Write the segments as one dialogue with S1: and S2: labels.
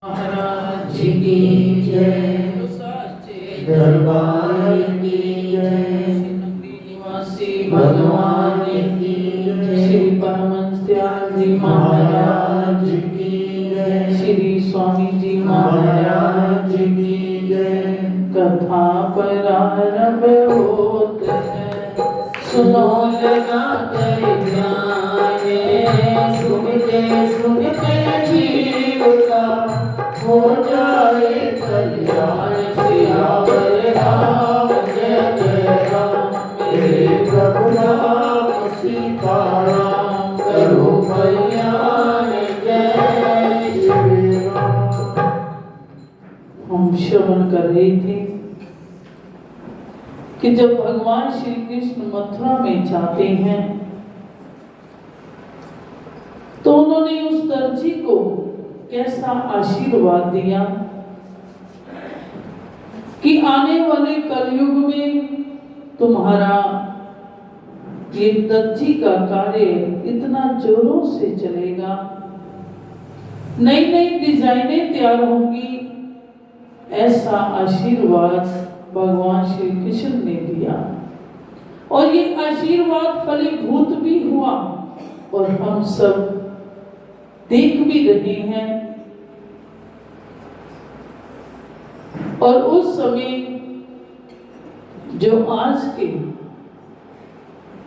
S1: महाराज की जय, दरबार की जय, निवासी भगवान की जय, श्री परमहंस त्याग जी महाराज की जय, श्री स्वामी जी महाराज की जय। कथा प्रारंभ होत है, सुनो लगा कर ध्यान, सुनते सुनते जीव का हो जाए कल्याण। सियावर राम जय जय राम, मेरे प्रभु राम सीताराम, करो कल्याण जय श्री राम। हम श्रवण कर रहे थे कि जब भगवान श्री कृष्ण मथुरा में जाते हैं तो उन्होंने उस दर्जी को कैसा आशीर्वाद दिया कि आने वाले कलयुग में तुम्हारा ये दर्जी का कार्य इतना जोरों से चलेगा, नई नई डिजाइनें तैयार होंगी। ऐसा आशीर्वाद भगवान श्री कृष्ण ने दिया और ये आशीर्वाद फलीभूत भी हुआ और हम सब देख भी रहे हैं। और उस समय जो आज के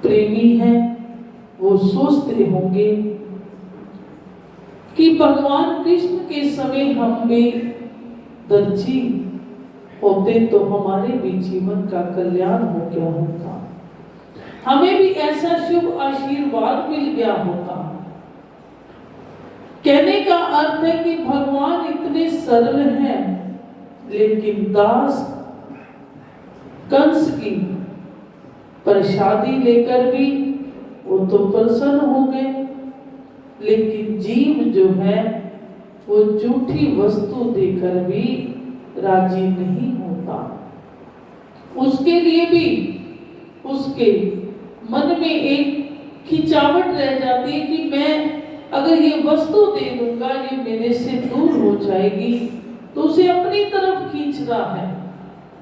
S1: प्रेमी हैं वो सोचते होंगे कि भगवान कृष्ण के समय हम भी दर्जी होते तो हमारे भी जीवन का कल्याण हो गया होता, हमें भी ऐसा शुभ आशीर्वाद मिल गया होता। कहने का अर्थ है कि भगवान इतने सरल हैं, लेकिन दास कंस की प्रसादी लेकर भी वो तो प्रसन्न हो गए, लेकिन जीव जो है वो झूठी वस्तु देकर भी राजी नहीं होता। उसके लिए भी उसके मन में एक खिंचावट रह जाती है कि मैं अगर ये वस्तु दे दूंगा ये मेरे से दूर हो जाएगी, तो उसे अपनी तरफ खींच रहा है,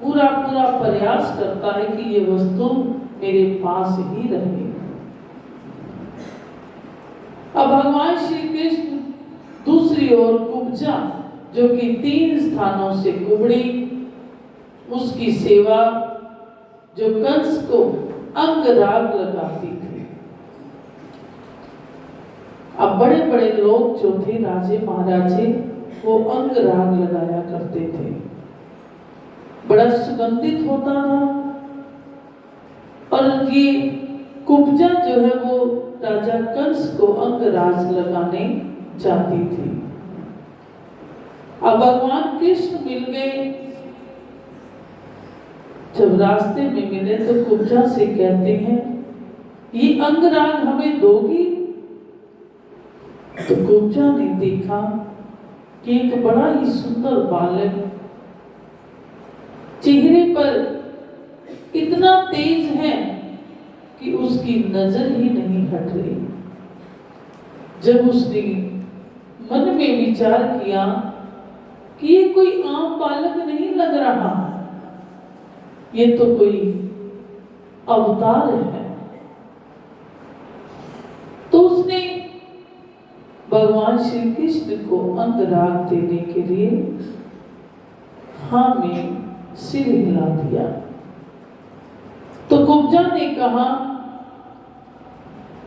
S1: पूरा पूरा प्रयास करता है कि ये वस्तु मेरे पास ही रहे। अब भगवान श्री कृष्ण दूसरी ओर कुब्जा जो कि 3 स्थानों से कुबड़ी, उसकी सेवा जो कंस को अंगराग लगाती थी। अब बड़े बड़े लोग जो थे राजे महाराजे वो अंगराग लगाया करते थे, बड़ा सुगंधित होता था। और ये कुब्जा जो है वो राजा कंस को अंगराग लगाने जाती थी। अब भगवान कृष्ण मिल गए, जब रास्ते में मिले तो कुब्जा से कहते हैं ये अंगराग हमें दोगी? तो कुब्जा ने देखा कि एक बड़ा ही सुंदर बालक चेहरे पर इतना तेज है कि उसकी नजर ही नहीं हट रही। जब उसने मन में विचार किया कि ये कोई आम बालक नहीं लग रहा, ये तो कोई अवतार है, तो उसने भगवान श्री कृष्ण को अंगराग देने के लिए हाँ में सिर हिला दिया। तो कुब्जा ने कहा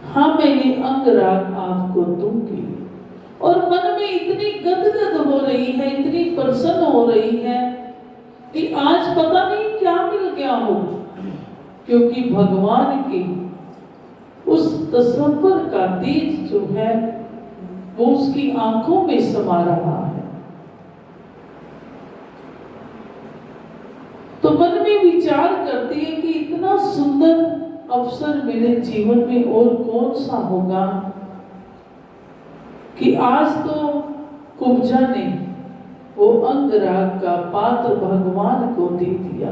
S1: हाँ मैं ये अंगराग आपको दूंगी। और मन में इतनी गदगद हो रही है, इतनी प्रसन्न हो रही है कि आज पता नहीं क्या मिल गया हो, क्योंकि भगवान की उस तसव्वुर का तेज जो है वो उसकी आंखों में समा रहा है। तो मन में विचार करती है कि इतना सुंदर अवसर मेरे जीवन में और कौन सा होगा कि आज तो कुब्जा ने वो अंगराग का पात्र भगवान को दे दिया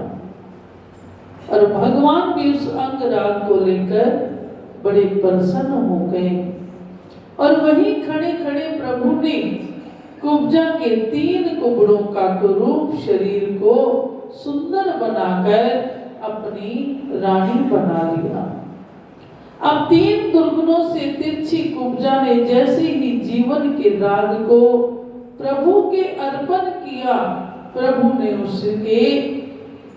S1: और भगवान भी उस अंगराग को लेकर बड़े प्रसन्न हो गए। और वहीं खड़े खड़े प्रभु ने कुब्जा के 3 कुबड़ों का कुरूप शरीर को सुंदर बनाकर अपनी रानी बना लिया। अब 3 दुर्गुणों से तिरछी कुब्जा ने जैसे ही जीवन के राग को प्रभु के अर्पण किया, प्रभु ने उसके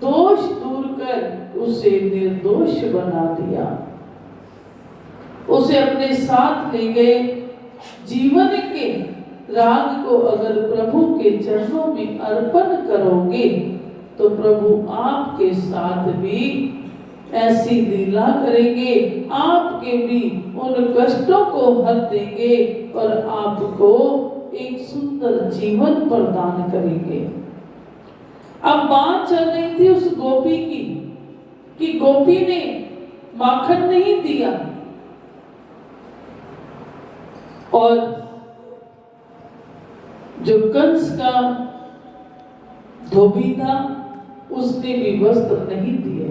S1: दोष दूर कर उसे निर्दोष बना दिया। उसे अपने साथ ले गए। जीवन के राग को अगर प्रभु के चरणों में अर्पण करोगे तो प्रभु आपके साथ भी ऐसी लीला करेंगे, आपके भी उन कष्टों को हल देंगे और आपको एक सुंदर जीवन प्रदान करेंगे। अब बात चल रही थी उस गोपी की कि गोपी ने माखन नहीं दिया और जो कंस का धोबी था उसने भी वस्त्र नहीं दिए।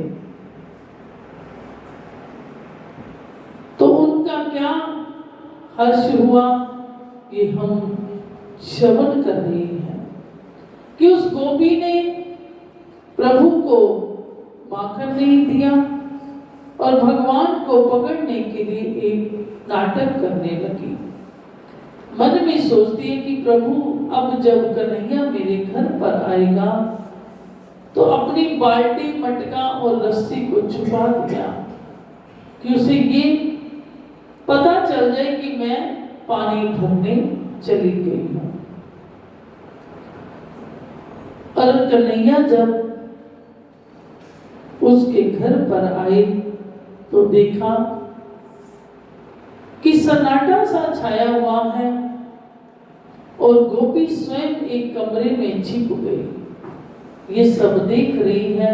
S1: तो उनका क्या हर्ष हुआ कि हम श्रवण कर रहे हैं कि उस गोपी ने प्रभु को माखन नहीं दिया और भगवान को पकड़ने के लिए एक नाटक करने लगी। मन में सोचती है कि प्रभु अब जब कन्हैया मेरे घर पर आएगा तो अपनी बाल्टी, मटका और रस्सी को छुपा दिया कि उसे ये पता चल जाए कि मैं पानी भरने चली गई हूं। और कन्हैया जब उसके घर पर आए तो देखा कि सन्नाटा सा छाया हुआ है और गोपी स्वयं एक कमरे में छिप गई। ये सब देख रही है।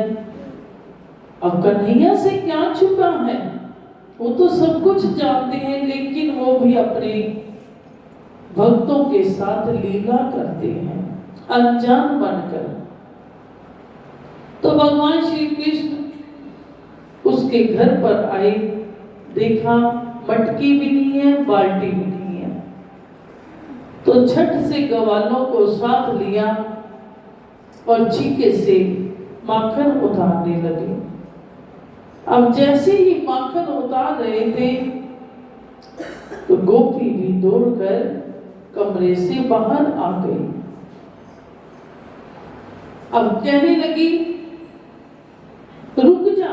S1: अब कन्हैया से क्या छुपा है, वो तो सब कुछ जानते हैं, लेकिन वो भी अपने भक्तों के साथ लीला करते हैं अनजान बनकर। तो भगवान श्री कृष्ण उसके घर पर आए, देखा मटकी भी नहीं है, बाल्टी भी नहीं है। तो झट से ग्वालों को साथ लिया और छीके से माखन उतारने लगे। अब जैसे ही माखन उतार रहे थे तो गोपी भी दौड़कर कमरे से बाहर आ गई। अब कहने लगी रुक जा।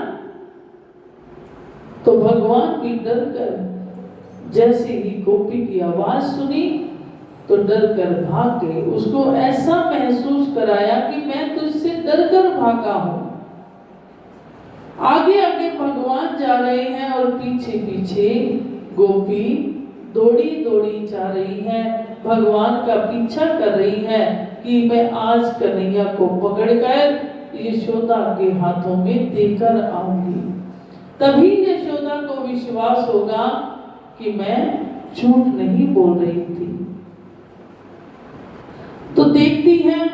S1: तो भगवान भी डर कर जैसे ही गोपी की आवाज सुनी तो डर कर भाग गए। उसको ऐसा महसूस कराया कि मैं तुझसे डर कर भागा हूं। आगे आगे भगवान जा रहे हैं और पीछे पीछे गोपी दौड़ी दौड़ी जा रही है, भगवान का पीछा कर रही है कि मैं आज कन्हैया को पकड़कर यशोदा के हाथों में देकर आऊंगी। तभी यशोदा को विश्वास होगा कि मैं झूठ नहीं बोल रही थी। तो देखती है,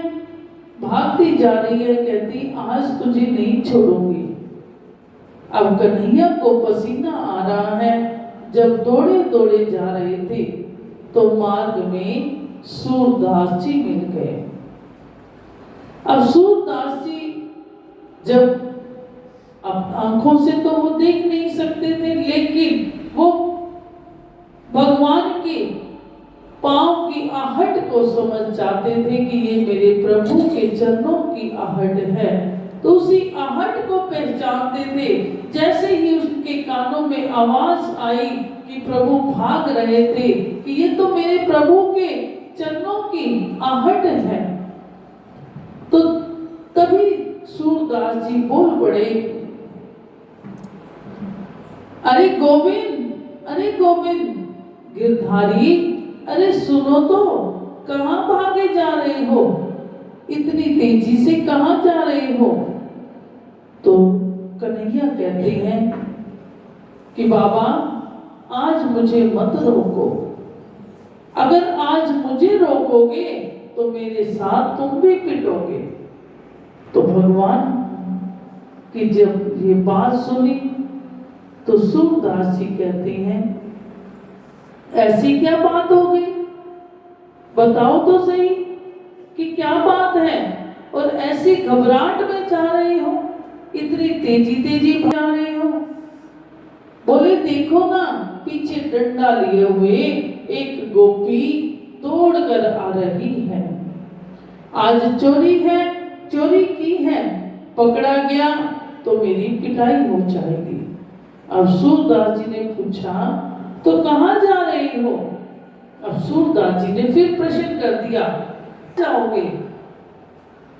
S1: भागती जा रही है, कहती आज तुझे नहीं छोड़ूंगी। अब कन्हैया को पसीना आ रहा है। जब दौड़े दौड़े जा रहे थे तो मार्ग में सूरदास जी मिल गए। अब सूरदास जी जब अब आंखों से तो वो देख नहीं सकते थे, लेकिन वो भगवान के पांव की आहट को समझ जाते थे कि ये मेरे प्रभु के चरणों की आहट है। तो उसी आहट को पहचानते थे। जैसे ही उसके कानों में आवाज आई कि प्रभु भाग रहे थे कि ये तो मेरे प्रभु के चरणों की आहट है, तो तभी सूरदास जी बोल पड़े, अरे गोविंद, अरे गोविंद गिरधारी, अरे सुनो तो, कहां भागे जा रहे हो, इतनी तेजी से कहां जा रहे हो। तो कन्हैया कहते हैं कि बाबा आज मुझे मत रोको, अगर आज मुझे रोकोगे तो मेरे साथ तुम भी पिटोगे। तो भगवान की जब ये बात सुनी तो सूरदास जी कहते हैं ऐसी क्या बात हो गई बताओ तो सही कि क्या बात है, और ऐसी घबराहट में जा रही हो, इतनी तेजी तेजी जा रही हो। बोले देखो ना, पीछे डंडा लिए हुए एक गोपी दौड़ कर आ रही है। आज चोरी है, चोरी की है, पकड़ा गया तो मेरी पिटाई हो जाएगी। अब सूरदास जी ने पूछा तो कहाँ जा रही हो? अब सूरदास जी ने फिर प्रश्न कर दिया, जाओगे?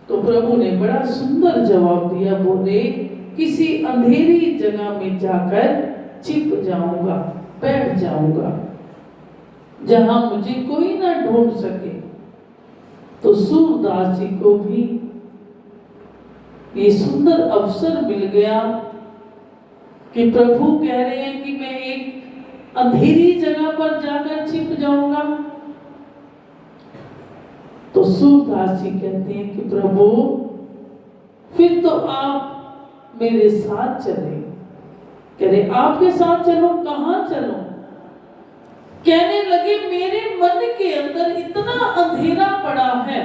S1: तो प्रभु ने बड़ा सुंदर जवाब दिया, बोले किसी अंधेरी जगह में जाकर छिप जाऊंगा, बैठ जाऊंगा, जहां मुझे कोई ना ढूंढ सके। तो सूरदास जी को भी ये सुंदर अवसर मिल गया कि प्रभु कह रहे हैं कि मैं एक अंधेरी जगह पर जाकर छिप जाऊंगा। तो सूरदास जी कहते हैं कि प्रभु फिर तो आप मेरे साथ चले। कह रहे आपके साथ चलो? कहां चलो? कहने लगे मेरे मन के अंदर इतना अंधेरा पड़ा है,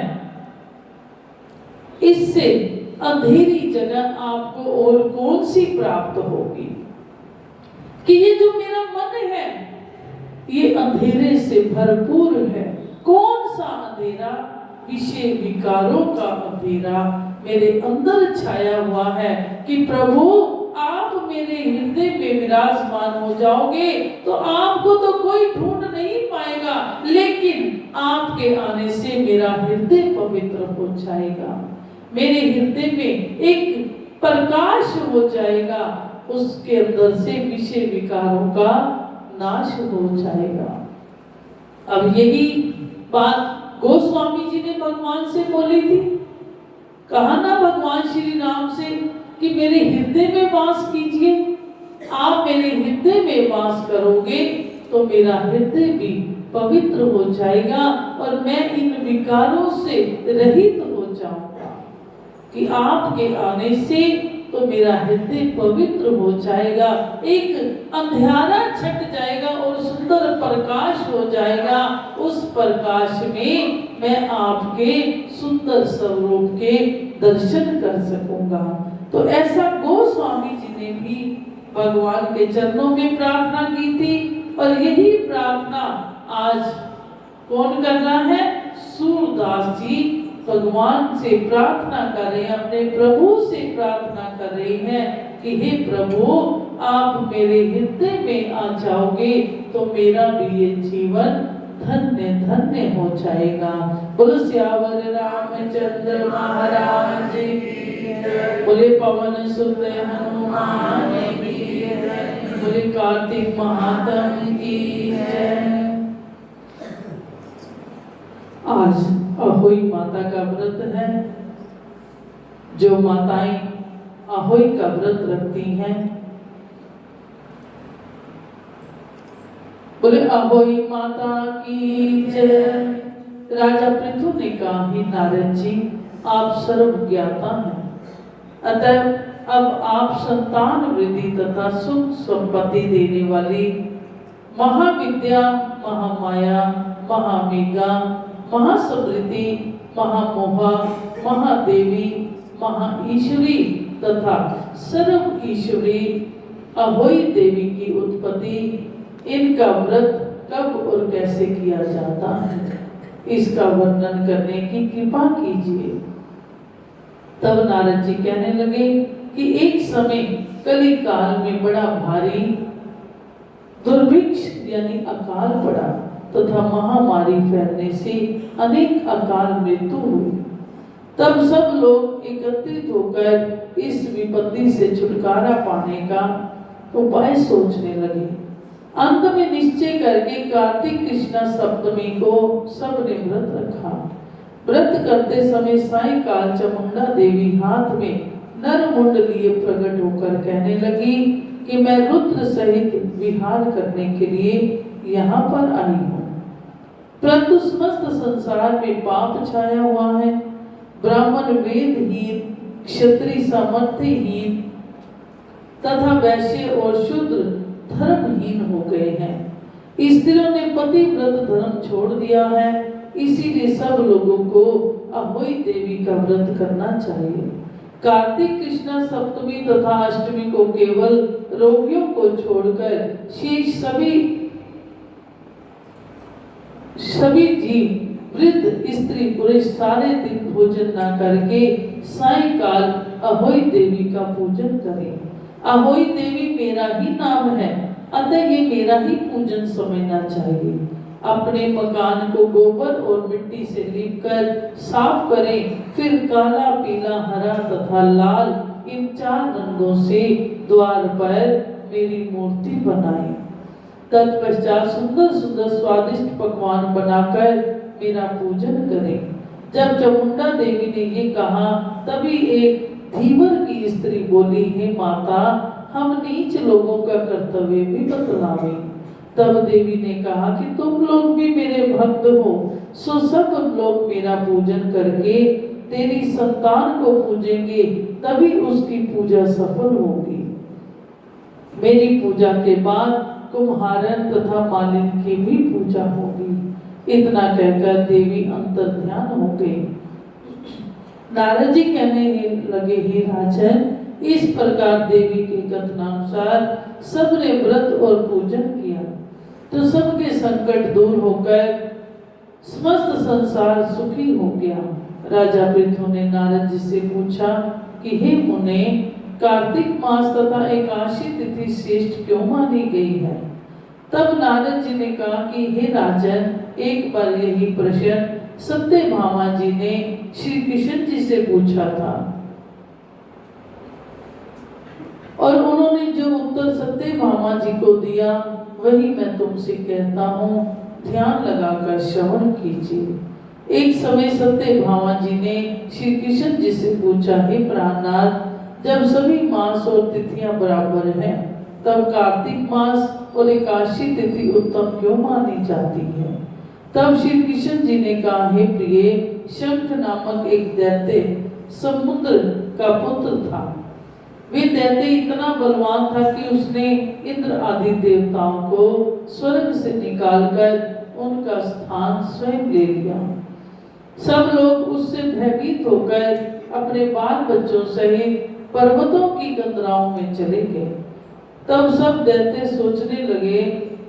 S1: इससे अंधेरी जगह आपको और कौन सी प्राप्त होगी कि ये जो मेरा मन है ये अंधेरे से भरपूर है। कौन सा अंधेरा? विषय विकारों का अंधेरा मेरे अंदर छाया हुआ है कि प्रभु आप मेरे हृदय में विराजमान हो जाओगे तो आपको तो कोई ढूंढ नहीं पाएगा, लेकिन आपके आने से मेरा हृदय पवित्र हो जाएगा, मेरे हृदय में एक प्रकाश हो जाएगा, उसके अंदर से विषय विकारों का नाश हो जाएगा। अब यही बात गोस्वामी जी ने भगवान से बोली थी। कहा ना भगवान श्री राम से कि मेरे हृदय में वास कीजिए, आप मेरे हृदय में वास करोगे तो मेरा हृदय भी पवित्र हो जाएगा और मैं इन विकारों से रहित हो जाऊंगा कि आपके आने से तो मेरा हृदय पवित्र हो जाएगा, एक अंधेरा छट जाएगा और सुंदर प्रकाश हो जाएगा। उस प्रकाश में मैं आपके सुंदर स्वरूप के दर्शन कर सकूंगा। तो ऐसा गोस्वामी जी ने भी भगवान के चरणों में प्रार्थना की थी और यही प्रार्थना आज कौन कर रहा है? सूरदास जी भगवान से प्रार्थना कर रहे हैं, अपने प्रभु से प्रार्थना कर रहे हैं कि हे प्रभु आप मेरे हृदय में आ जाओगे तो मेरा भी ये जीवन धन्य धन्य हो जाएगा। बोलो सियावर रामचंद्र महाराज की जय, बोले पवन सुत हनुमान की जय, बोले कार्तिक महात्म की जय। आज अहोई माता का व्रत है। जो माताएं अहोई का व्रत रखती हैं, बोले अहोई माता की जय। राजा पृथु ने कहा, ही नारद जी आप सर्व ज्ञाता हैं, अतः अब आप संतान वृद्धि तथा सुख संपत्ति देने वाली महाविद्या, महामाया, महामेघा, महासमृद्धि, महामोहा, महादेवी, महाईश्वरी तथा सर्व ईश्वरी अहोई देवी की उत्पत्ति, इनका व्रत कब और कैसे किया जाता है इसका वर्णन करने की कृपा कीजिए। तब नारद जी कहने लगे कि एक समय कली काल में बड़ा भारी दुर्भिक्ष यानी अकाल पड़ा तथा महामारी फैलने से अनेक अकाल मृत्यु हुई। तब सब लोग एकत्रित होकर इस विपत्ति से छुटकारा पाने का उपाय सोचने लगे। अंत में निश्चय करके कार्तिक कृष्णा सप्तमी को सबने व्रत रखा। व्रत करते समय सायंकाल चामुंडा देवी हाथ में नर मुंड लिए प्रकट होकर कहने लगी कि मैं रुद्र सहित विहार करने के लिए यहाँ पर आई हूँ, परंतु समस्त संसार में पाप छाया हुआ है। ब्राह्मण वेदहीन, क्षत्रिय सामर्थ्यहीन तथा वैश्य और शूद्र धर्महीन हो गए हैं। स्त्रियों ने पतिव्रत धर्म छोड़ दिया है, इसीलिए सब लोगों को अहोई देवी का व्रत करना चाहिए। कार्तिक कृष्ण सप्तमी तथा अष्टमी को केवल रोगियों को छोड़कर शेष सभी जीव, वृद्ध, स्त्री, पुरुष सारे दिन भोजन न करके सायंकाल अहोई देवी का पूजन करें। अहोई देवी मेरा ही नाम है, अतः ये मेरा ही पूजन समझना चाहिए। अपने मकान को गोबर और मिट्टी से लीपकर साफ करें, फिर काला, पीला, हरा तथा लाल इन 4 रंगों से द्वार पर मेरी मूर्ति बनाएं। तत्पश्चात सुंदर सुंदर स्वादिष्ट पकवान बनाकर मेरा पूजन करें। जब चामुंडा देवी ने ये कहा, तभी एक धीवर की स्त्री बोली, हे माता, हम नीच लोगों का कर्तव्य भी बतलावें। तब देवी ने कहा कि तुम लोग भी मेरे भक्त हो, सो सब लोग मेरा पूजन करके तेरी संतान को पूजेंगे, तभी उसकी पूजा सफल होगी। मेरी पूजा के बाद कुम्हारन तथा मालिन की भी पूजा होगी। इतना कहकर देवी अंतर ध्यान हो गई। नारद जी कहने लगे, हे राजन, इस प्रकार देवी के कथनानुसार सबने व्रत और पूजन किया तो सबके संकट दूर होकर समस्त संसार सुखी हो गया। राजा पृथु ने नारद जी से पूछा कि हे मुने, कार्तिक मास तथा एकादशी तिथि श्रेष्ठ क्यों मानी गई है? तब नारद जी ने कहा कि हे राजन, एक बार यही प्रश्न सत्यभामा जी ने श्री कृष्ण जी से पूछा था और उन्होंने जो उत्तर सत्यभामा जी को दिया वही मैं तुमसे कहता हूँ, ध्यान लगाकर श्रवण कीजिए। एक समय सत्यभामा जी ने श्री कृष्ण जी से पूछा, हे प्राणनाथ, जब सभी मास और तिथियां बराबर हैं, तब कार्तिक मास और एकादशी तिथि उत्तम क्यों मानी जाती है? तब श्री कृष्ण जी ने कहा, हे प्रिय, शंख नामक एक दैत्य समुद्र का पुत्र था। वे दैत्य इतना बलवान था कि उसने इंद्र आदि देवताओं को स्वर्ग से निकालकर उनका स्थान स्वयं ले लिया। सब लोग उससे भयभीत होकर अपने बाल बच्चों सहित पर्वतों की कंदराओं में चले गए। तब सब दैत्य सोचने लगे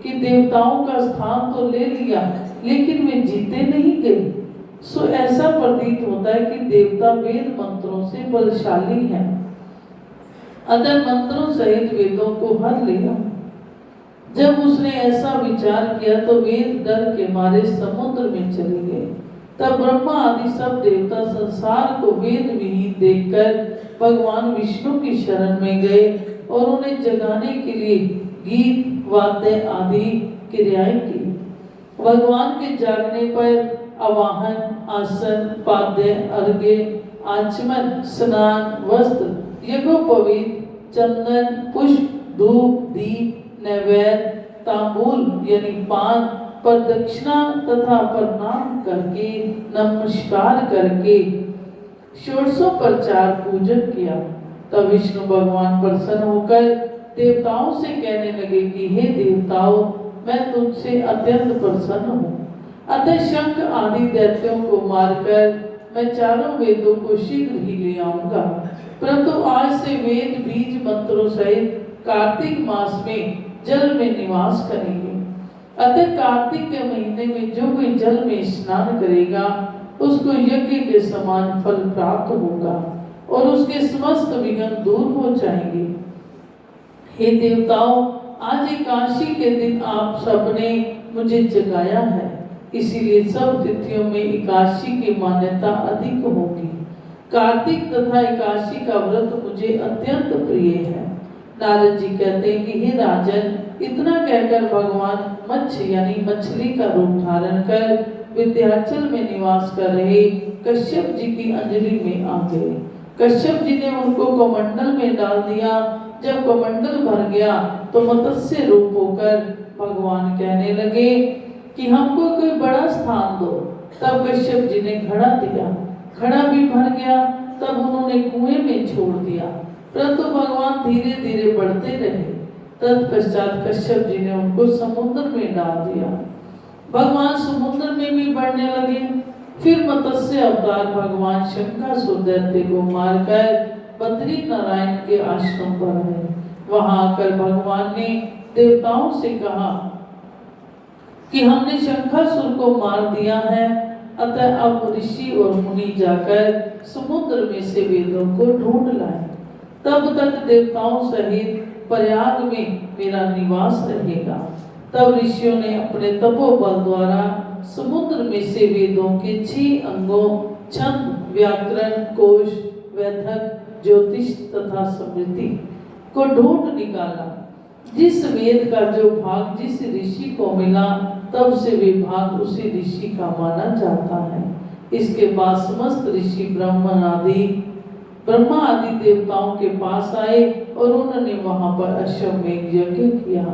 S1: कि देवताओं का स्थान तो ले लिया, लेकिन वे जीते नहीं गए। सो ऐसा प्रतीत होता है कि देवता वेद मंत्रों से बलशाली हैं, अतः मंत्रों सहित वेदों को हर लिया। जब उसने ऐसा विचार किया तो वेद डर के मारे समुद्र में चले गए। तब ब्रह्मा आदि सब देवता संसार को वेद विहीन देखकर भगवान विष्णु की शरण में गए और उन्हें जगाने के लिए गीत, वाद्य आदि क्रियाएं की। भगवान के जागने पर आवाहन, आसन, पाद्य, अर्घ्य, आचमन, स्नान, वस्त्र, यज्ञोपवीत, चंदन, पुष्प, धूप, दीप, नैवेद्य, तांबूल यानी पान, प्रदक्षिणा तथा प्रणाम करके, नमस्कार करके षोडशोपचार पूजन किया। तब विष्णु भगवान प्रसन्न होकर देवताओं से कहने लगे कि हे देवताओं, मैं तुमसे अत्यंत प्रसन्न हूँ, अतः शंख आदि दैत्यों को मारकर मैं चारों वेदों को शीघ्र ही ले आऊंगा। परंतु आज से वेद बीज मंत्रों सहित कार्तिक मास में जल में निवास करेंगे। अतः कार्तिक के महीने में जो कोई जल में स्नान करेगा उसको यज्ञ के समान फल प्राप्त होगा और उसके समस्त विघ्न दूर हो जाएंगे। हे देवताओं, आज एकादशी के दिन आप सबने मुझे जगाया है, इसीलिए सब तिथियों में एकादशी की मान्यता अधिक होगी। कार्तिक तथा एकादशी का व्रत मुझे अत्यंत प्रिय है। नारद जी कहते हैं कि हे राजन, इतना कहकर भगवान मत्स्य यानी मछली का रूप धारण कर विंध्याचल में निवास कर रहे कश्यप जी की अंजलि में आ गए। कश्यप जी ने उनको कमंडल में डाल दिया। जब कमंडल भर गया तो मत्स्य रूप होकर भगवान कहने लगे कि हमको कोई बड़ा स्थान दो। तब कश्यप जी ने घड़ा दिया, घड़ा भी भर गया। तब उन्होंने कुएं में छोड़ दिया, परंतु भगवान धीरे धीरे बढ़ते रहे। तत्पश्चात कश्यप जी ने उनको समुद्र में डाल दिया। भगवान समुद्र में भी बढ़ने लगे। फिर मत्स्य अवतार भगवान शंखासुर दैत्य को मारकर बद्री नारायण के आश्रम पर आए। वहां आकर भगवान ने देवताओं से कहा कि हमने शंखासुर को मार दिया है, अतः अब ऋषि और मुनि जाकर समुद्र में से वेदों को ढूंढ लाए। तब तक देवताओं सहित प्रयाग में मेरा निवास रहेगा। तब ऋषियों ने अपने तपोबल द्वारा समुद्र में से वेदों के 6 अंगों छंद, व्याकरण, कोश, वैधक, ज्योतिष तथा स्मृति को ढूंढ निकाला। जिस वेद का जो भाग जिस ऋषि को मिला, तब से वे भाग उसी ऋषि का माना जाता है। इसके बाद समस्त ऋषि ब्रह्मा आदि देवताओं के पास आए और उन्होंने वहां पर अश्वमेध यज्ञ किया।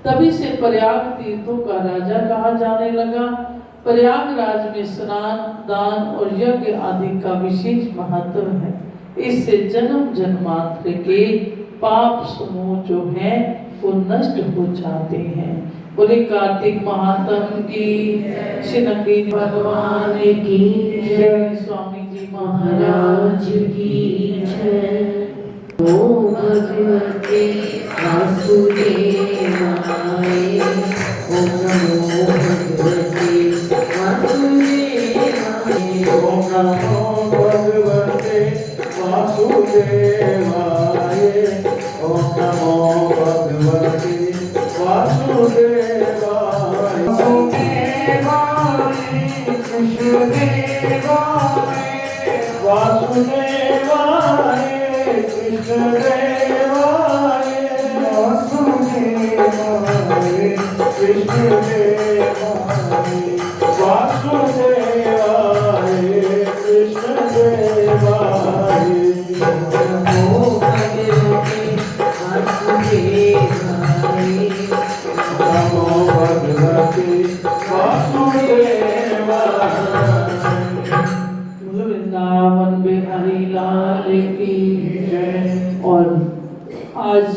S1: तभी से प्रयाग तीर्थों का राजा कहा जाने लगा। प्रयागराज में स्नान, दान और यज्ञ आदि का विशेष महत्व है। इससे जन्म जन्मांतर के पाप समूह जो है वो नष्ट हो जाते हैं। बोले कार्तिक महात्म की, श्री भगवान की जय, स्वामी जी महाराज की जय। ओम भगवते वासुदेवाय, ओम नमो भगवते वासुदेवाय,
S2: ओम नमो भगवते वासुदेवाय, ओम नमो भगवते वासुदेवाय। वासुदेवाय कृष्ण देवाय, वासुदेवाय कृष्ण देवाय, वासुदेवाय कृष्ण देवाय।
S1: नमो भगवते वासुदेवाय,
S2: नमो भगवते वासुदेवाय।
S1: वृंदावन बिहारी लाल की जय। और आज